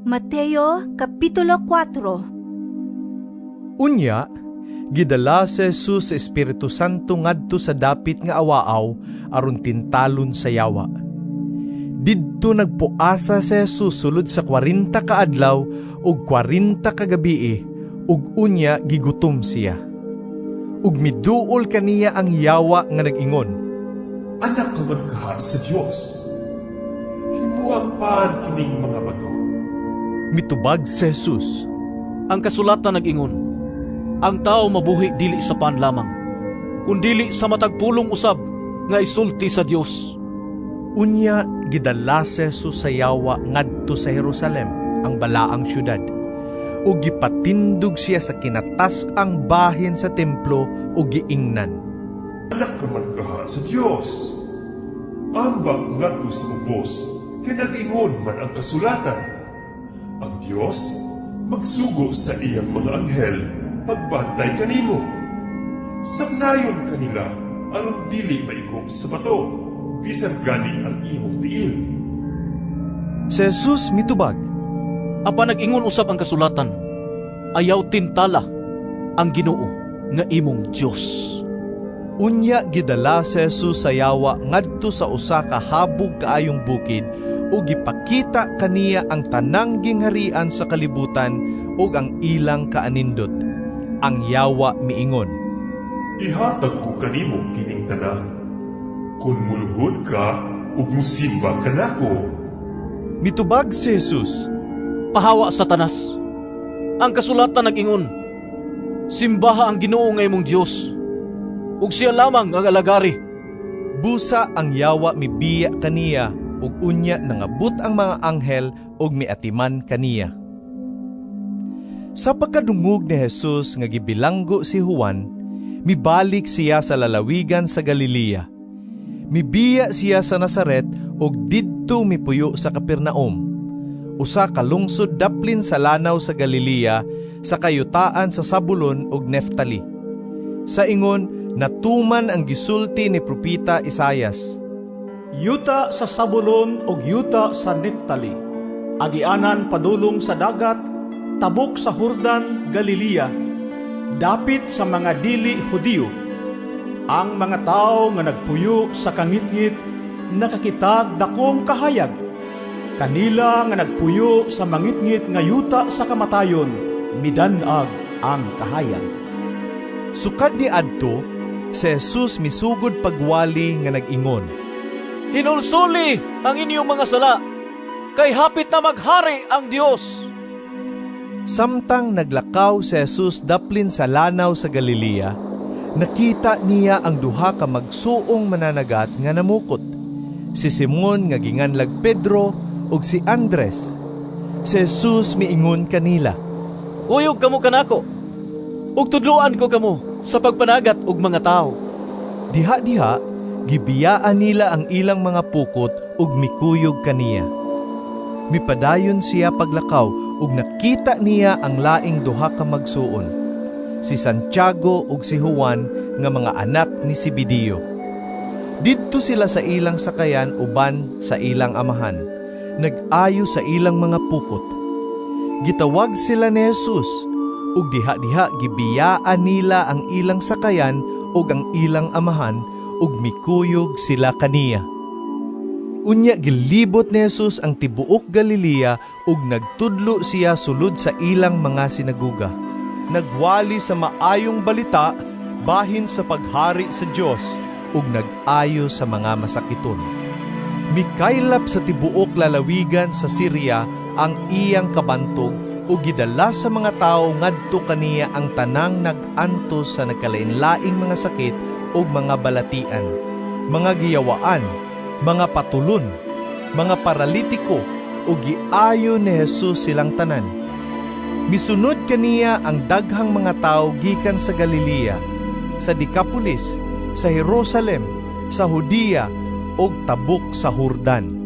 Mateo Kapitulo 4. Unya, gidala si Jesus sa Espiritu Santo ngadto sa dapit nga awaaw aron tintalon sa yawa. Didto nagpuasa si Jesus sulod sa 40 ka adlaw ug 40 ka gabii ug unya gigutom siya. Ug miduol kaniya ang yawa nga nag-ingon, Anak ka man kaha sa Dios. Himuang paan kining mga bato. mitubag si Jesus. Ang kasulatan nag-ingon, ang tao mabuhi dili sa paan lamang, kundili sa matagpulong usab nga isulti sa Dios. Unya, gidala si Jesus sa yawa ngadto sa Jerusalem, ang balaang syudad. Ug gipatindog siya sa kinatas ang bahin sa templo ug giingnan. Anak ka man kaha sa Dios. Ambak ngadto sa ubos, kay nag-ingon man ang kasulatan. Ang Dios magsugo sa iyang mga anghel pagbantay kanimo. Sabnayon kanila aron dili maigom sa bato, bisan gani ang imong tiil. Si Jesus mitubag, Apan nag-ingon usab ang kasulatan, ayaw tintala ang Ginoo nga imong Dios. unya gidala si Jesus sa yawa ngadto sa usa ka habog kaayong bukid ug gipakita kaniya ang tanang gingharian sa kalibutan ug ang ilang kaanindot. Ang yawa miingon, Ihatag ko kanimo kining tanan. Kung muluhod ka ug musimba ka nako. mitubag si Jesus, Pahawa Satanas, ang kasulatan nag-ingon, simbaha ang Ginoo nga imong Dios, ug siya lamang ang alagari. busa ang yawa mibiya kaniya ug unya nangabot ang mga anghel ug miatiman kaniya. Sa pagkadungog ni Jesus nga gibilanggo si Juan, mibalik siya sa lalawigan sa Galilea. Mibiya siya sa Nazaret ug didto mipuyo sa Capernaum, usa ka lungsod daplin sa lanaw sa Galilea sa kayutaan sa Zabulon ug Neftali. Sa ingon, natuman ang gisulti ni propeta Isaias. Yuta sa Zabulon ug yuta sa Neftali, agianan padulong sa dagat, tabok sa Jordan, Galilea, dapit sa mga dili Hudiyo. Ang mga tao nga nagpuyo sa kangitngit nakakitag dakong kahayag. Kanila nga nagpuyo sa mangitngit nga yuta sa kamatayon, midanag ang kahayag. Sukad ni adto, si Jesus misugod pagwali nga nag-ingon, Hinulsuli ang inyong mga sala, kay hapit na maghari ang Dios. Samtang naglakaw si Jesus daplin sa lanaw sa Galilea, nakita niya ang duha ka magsuong mananagat nga namukot, si Simon nga ginganlag Pedro ug si Andres. Si Jesus miingon kanila, Kuyog kamo kanako, ug tudloan ko kamo sa pagpanagat og mga tao. Diha-diha, gibiyaan nila ang ilang mga pukot ug mikuyog kaniya. Mipadayon siya paglakaw ug nakita niya ang laing duha ka magsuon, si Santiago ug si Juan nga mga anak ni Zebedeo. Didto sila sa ilang sakayan uban sa ilang amahan, nag-ayo sa ilang mga pukot. Gitawag sila ni Jesus, ug diha-diha gibiyaan nila ang ilang sakayan ug ang ilang amahan, ug mikuyog sila kaniya. Unya gilibot ni Jesus ang tibuok Galilea ug nagtudlo siya sulod sa ilang mga sinaguga. Nagwali sa maayong balita bahin sa paghari sa Dios ug nag-ayo sa mga masakiton. Mikaylap sa tibuok lalawigan sa Syria ang iyang kabantog ug gidala sa mga tawo ngadto kaniya ang tanang nag-antos sa nagkalain-laing mga sakit ug mga balatian, mga giyawaan, mga patulon, mga paralitiko, ug giayo ni Jesus silang tanan. Misunod kaniya ang daghang mga tawo gikan sa Galilea, sa Decapolis, sa Jerusalem, sa Judea, ug tabok sa Jordan.